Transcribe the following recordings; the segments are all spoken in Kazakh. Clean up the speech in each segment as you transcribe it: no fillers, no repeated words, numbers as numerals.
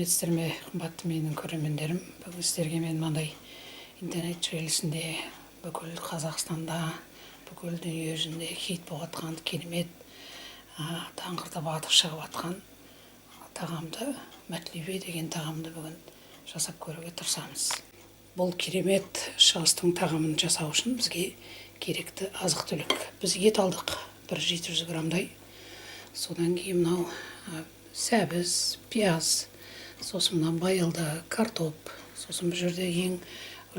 сәлеметсіздер ме, қымбатты менің көрермендерім. Бүгін сіздерге мен мынандай интернет желісінде бүкіл Қазақстанда, бүкіл дүние жүзінде хит болып жатқан керемет таңғыртып атып шығып жатқан тағамды, мәклюбе деген тағамды бүгін жасап көруге тырысамыз. Бұл керемет шығыстың тағамын жасау үшін бізге керекті азық-түлік. Біз ет алдық 1-700 граммдай. Содан кейін мынау сәбіз, пияз, сосын мына байылды картоп, сосын бұл жерде ең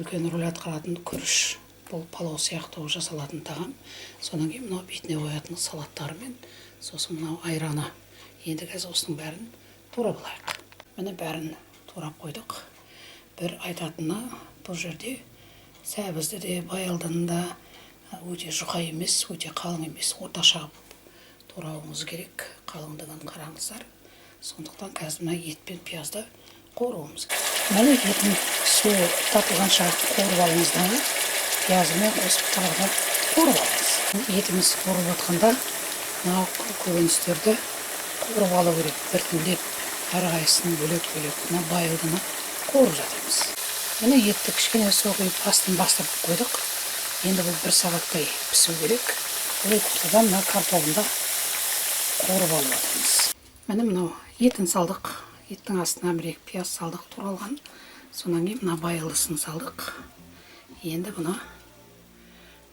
үлкен рөл атқаратын күріш. Бұл палау сияқты жасалатын тағам. Содан кейін мынау бетіне қоятын салаттары мен сосын мынау айраны. Енді қазір осының бәрін турап алайық. Міне бәрін турап қойдық. Бір айтатыны бұл жерде сәбізді де байылдыны да өте жұқа емес, өте қалың емес, орташа турауыңыз керек. Қалыңдығын қараңыздар. Сондықтан қазір мына ет пен пиязды қуыруымыз керек. Міне еттің суы татылғанша қуырып алыңыздар. Пиязымен қосып тағы да қуырып алыңыз. Етіміз қуырып жатқанда мына көкөністерді қуырып алу керек. Біртіндеп әрқайсысын бөлек-бөлек мына байылдыны қуырып жатырмыз. Міне етті кішкене су құйып астын бастырып қойдық. Енді бұл 1 сағаттай пісу керек. Бұл ортадан мына картоплды қуырып алып жатырмыз. Міне мынау етін салдық. Еттің астына 1-2 пияз салдық туралған. Сонан кейін мына байылдысын салдық. Енді бұны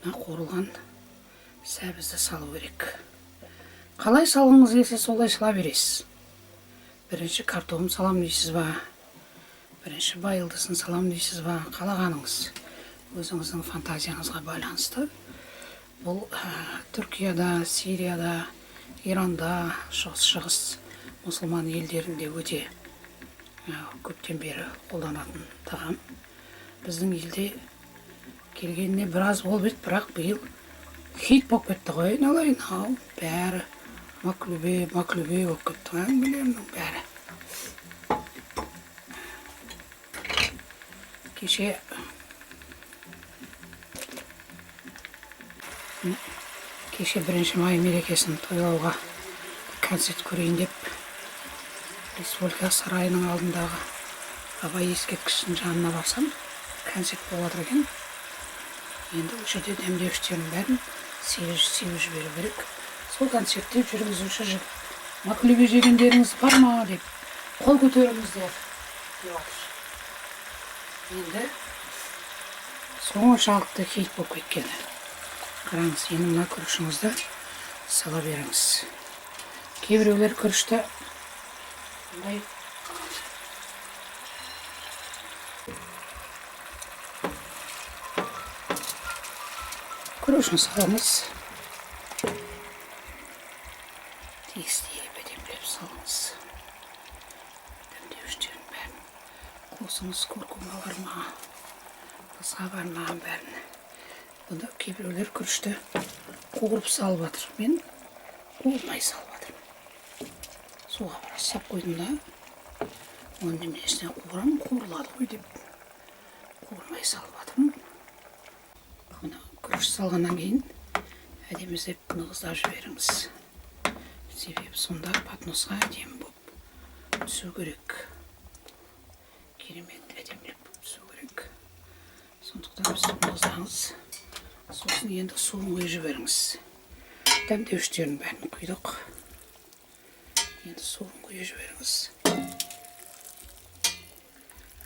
қуырылған сәбізді салу керек. Қалай салғыңыз келсе солай сала бересіз. Бірінші картоплын салам дейсіз ба? Бірінші байылдысын салам дейсіз ба? Қалағаныңыз. Өзіңіздің фантазияңызға байланысты. Бұл Түркияда, Сирияда, Иранда, шығыс мұсылман елдерінде өте көптен бері қолданатын тағам. Біздің елде келгеніне біраз болып еді, бірақ биыл хит болып кетті ғой, айналайын. Бәрі мәклюбе болып кетті, әңгімелерінің бәрі. Кеше 1 май мерекесін тойлауға концерт көрейін деп Республика сарайының алдындағы Абай ескерткішінің жанына барсам, концерт болып жатыр екен. Енді ол жерде дәмдеуіштердің бәрін себіп жіберу керек. Сол концертте жүргізуші жігіт, мәклюбе жегендеріңіз бар ма деп, қол көтеріңіздер деп жатыр. Енді соншалықты хит болып кеткені. Қараңыз, енді мына күрішіңізді сала беріңіз. Кейбіреулер күрішті күрішін саламыз. Тегістеп әдемілеп салыңыз. Дәмдеуіштерін бәрін қосыңыз, куркума бар ма, басқа бар ма бәрін. Бұнда кейбіреулер күрішті қуырып салып жатыр. Мен қуырмай салып жатырмын. Суға біраз сап қойдым да, оның неменесіне қуырам, қуырылады ғой деп қуырмай салып жатырмын. Мына күріш салғаннан кейін әдемізеп нығыздап жіберіңіз. Себебі сонда патносқа әдемі болып түсу керек. Керемет әдемілеп болып түсу керек. Сондықтан біз нығыздаңыз. Сосын енді суын құйып жіберіңіз. Дәмдеуіштерін бәрін құйдық. Енді суын құйып жіберіңіз.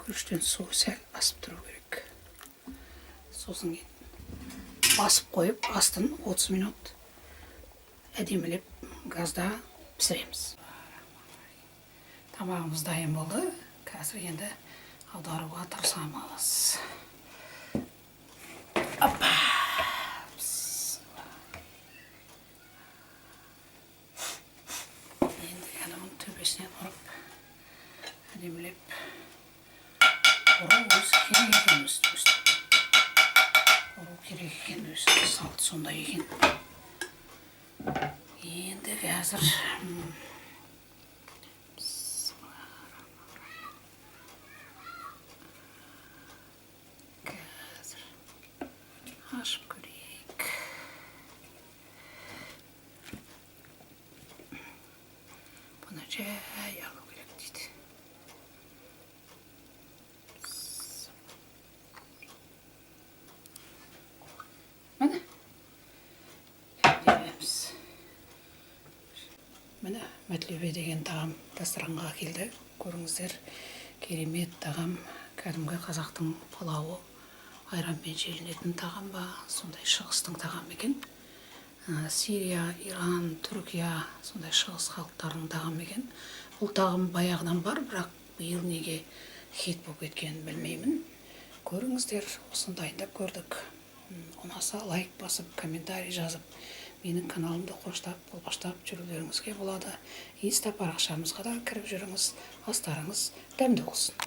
Күріштен суы сәл асып тұру керек. Сосын басып қойып, астын 30 минут әдемілеп газда пісіреміз. Тамағымыз дайын болды. Қазір енді аударуға тырысамыз. Апа! Төбесінен ұрып, әдемілеп ұру өзі керек екен өсті. Ұру керек екен өсі, салт сондай екен. Енді қазір ашып көрейік. Бұны жай алу керек дейді. көтлөбе деген тағам дастарханға келді. Көріңіздер, керемет тағам. Кәдімгі қазақтың палауы, айранмен желінетін тағам ба, сондай шығыстың тағамы екен. Сирия, Иран, Түркия, сондай шығыс халықтарының тағамы екен. Бұл тағам баяғыдан бар, бірақ биыл неге хит болып кеткенін білмеймін. Көріңіздер, осыны дайындап көрдік. Ұнаса лайк басып, комментарий жазып, менің каналымды қолпаштап жүрулеріңізге болады. Инста парақшамызға да кіріп жүріңіз. Астарыңыз дәмді болсын.